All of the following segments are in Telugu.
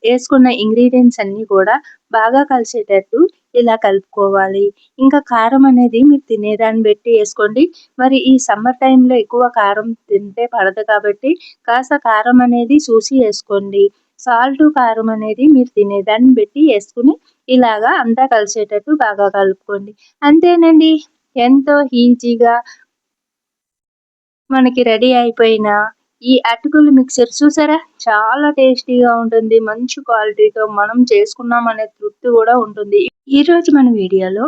వేసుకున్న ఇంగ్రీడియెంట్స్ అన్నీ కూడా బాగా కలిసేటట్టు ఇలా కలుపుకోవాలి. ఇంకా కారం అనేది మీరు తినేదాన్ని బట్టి వేసుకోండి. మరి ఈ సమ్మర్ టైంలో ఎక్కువ కారం తింటే పడదు కాబట్టి కాస్త కారం అనేది చూసి వేసుకోండి. సాల్టు, కారం అనేది మీరు తినేదాన్ని బట్టి వేసుకుని ఇలాగా అంతా కలిసేటట్టు బాగా కలుపుకోండి. అంతేనండి. ఎంతో ఈజీగా మనకి రెడీ అయిపోయిన ఈ అటుకుల మిక్చర్ చూసారా? చాలా టేస్టీగా ఉంటుంది. మంచి క్వాలిటీతో మనం చేసుకున్నామనే తృప్తి కూడా ఉంటుంది. ఈరోజు మన వీడియోలో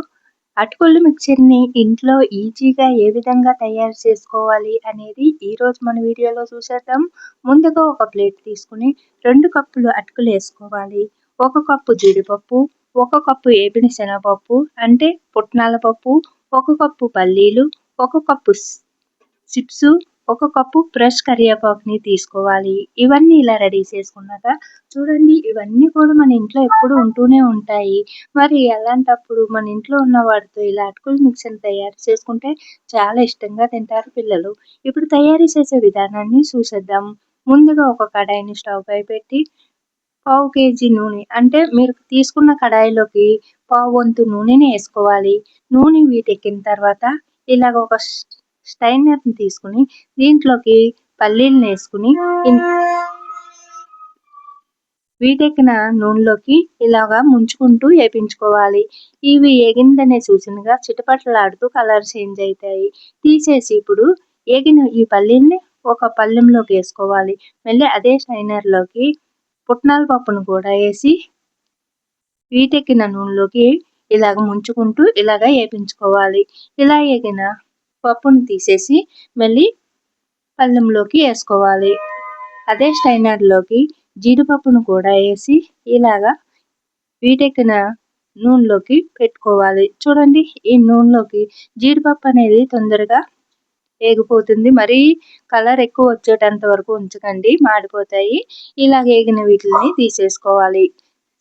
అటుకుల మిక్చర్‌ని ఇంట్లో ఈజీగా ఏ విధంగా తయారు చేసుకోవాలి అనేది ఈరోజు మన వీడియోలో చూసేద్దాం. ముందుగా ఒక ప్లేట్ తీసుకుని 2 కప్పులు అటుకులేసుకోవాలి. 1 కప్పు జీడిపప్పు, 1 కప్పు ఏపిన శనగపప్పు అంటే పుట్నాల పప్పు, 1 కప్పు పల్లీలు, 1 కప్పు చిప్సు, 1 కప్పు ఫ్రెష్ కరివేపాకుని తీసుకోవాలి. ఇవన్నీ ఇలా రెడీ చేసుకున్నాక చూడండి, ఇవన్నీ కూడా మన ఇంట్లో ఎప్పుడు ఉంటూనే ఉంటాయి. మరి అలాంటప్పుడు మన ఇంట్లో ఉన్న వాటితో ఇలా అటుకుల మిక్చర్‌ని తయారు చేసుకుంటే చాలా ఇష్టంగా తింటారు పిల్లలు. ఇప్పుడు తయారీ చేసే విధానాన్ని చూసేద్దాం. ముందుగా ఒక కడాయిని స్టవ్ పై పెట్టి పావు కేజీ నూనె అంటే మీరు తీసుకున్న కడాయిలోకి పావు వంతు నూనెని వేసుకోవాలి. నూనె వీటెక్కిన తర్వాత ఇలాగ ఒక స్టైనర్‌ని తీసుకుని దీంట్లోకి పల్లీలను వేసుకుని వీటెక్కిన నూనెలోకి ఇలాగా ముంచుకుంటూ వేపించుకోవాలి. ఇవి ఏగిందనే సూచనగా చిటపటలాడుతూ కలర్ చేంజ్ అవుతాయి. తీసేసి ఇప్పుడు ఏగిన ఈ పల్లీల్ని ఒక పళ్ళెంలోకి వేసుకోవాలి. మళ్ళీ అదే స్టైనర్‌లోకి పుట్నాల పప్పును కూడా వేసి వీటెక్కిన నూనెలోకి ఇలాగ ముంచుకుంటూ ఇలాగ వేపించుకోవాలి. ఇలా ఏగిన పప్పును తీసేసి మళ్ళీ పళ్ళెంలోకి వేసుకోవాలి. అదే స్టైనర్‌లోకి జీడిపప్పును కూడా వేసి ఇలాగా వీటెక్కిన నూనెలోకి పెట్టుకోవాలి. చూడండి, ఈ నూనెలోకి జీడిపప్పు అనేది తొందరగా వేగిపోతుంది. మరీ కలర్ ఎక్కువ వచ్చేటంత వరకు ఉంచకండి, మాడిపోతాయి. ఇలాగ వేగిన వీటిని తీసేసుకోవాలి.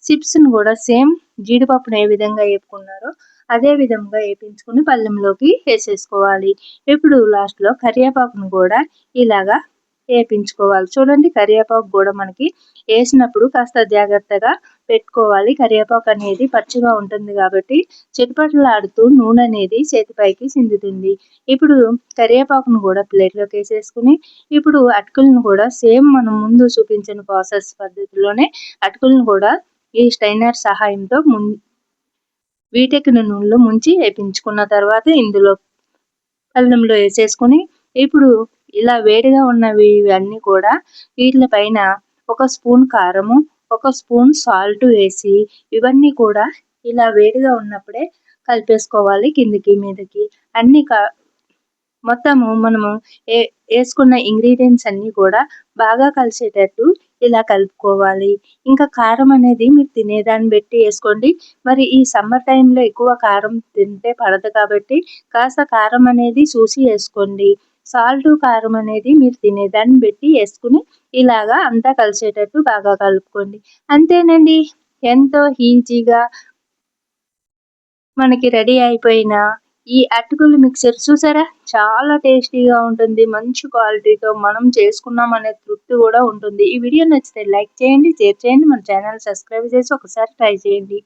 చిప్స్‌ను కూడా సేమ్ జీడిపప్పును ఏ విధంగా వేపుకున్నారో అదే విధంగా వేపించుకుని పళ్ళెంలోకి వేసేసుకోవాలి. ఇప్పుడు లాస్ట్‌లో కరివేపాకును కూడా ఇలాగా వేపించుకోవాలి. చూడండి, కరివేపాకు కూడా మనకి వేసినప్పుడు కాస్త జాగ్రత్తగా పెట్టుకోవాలి. కరివేపాకు అనేది పచ్చిగా ఉంటుంది కాబట్టి చిటపటలాడుతూ నూనె అనేది చేతిపైకి చిందుతుంది. ఇప్పుడు కరివేపాకును కూడా ప్లేట్లోకి వేసేసుకుని ఇప్పుడు అటుకులను కూడా సేమ్ మనం ముందు చూపించిన ప్రాసెస్ పద్ధతిలోనే అటుకులను కూడా ఈ స్టైనర్ సహాయంతో వీటెక్కిన నూనెలో ముంచి వేపించుకున్న తర్వాత ఇందులో పళ్ళెంలో వేసేసుకుని ఇప్పుడు ఇలా వేడిగా ఉన్నవి ఇవన్నీ కూడా వీటి పైన 1 స్పూన్ కారము, 1 స్పూన్ సాల్ట్ వేసి ఇవన్నీ కూడా ఇలా వేడిగా ఉన్నప్పుడే కలిపేసుకోవాలి. కిందికి మీదకి అన్ని మొత్తము మనము వేసుకున్న ఇంగ్రీడియంట్స్ అన్నీ కూడా బాగా కలిసేటట్టు ఇలా కలుపుకోవాలి. ఇంకా కారం అనేది మీరు తినేదాన్ని బట్టి వేసుకోండి. మరి ఈ సమ్మర్ టైంలో ఎక్కువ కారం తింటే పడదు కాబట్టి కాస్త కారం అనేది చూసి వేసుకోండి. సాల్టు, కారం అనేది మీరు తినేదాన్ని బట్టి వేసుకుని ఇలాగా అంతా కలిసేటట్టు బాగా కలుపుకోండి. అంతేనండి. ఎంతో ఈజీగా మనకి రెడీ అయిపోయిన ఈ అటుకుల మిక్చర్ చూసారా? చాలా టేస్టీగా ఉంటుంది. మంచి క్వాలిటీతో మనం చేసుకున్నామనే తృప్తి కూడా ఉంటుంది. ఈ వీడియో నచ్చితే లైక్ చేయండి, షేర్ చేయండి, మన ఛానల్ సబ్స్క్రైబ్ చేసి ఒకసారి ట్రై చేయండి.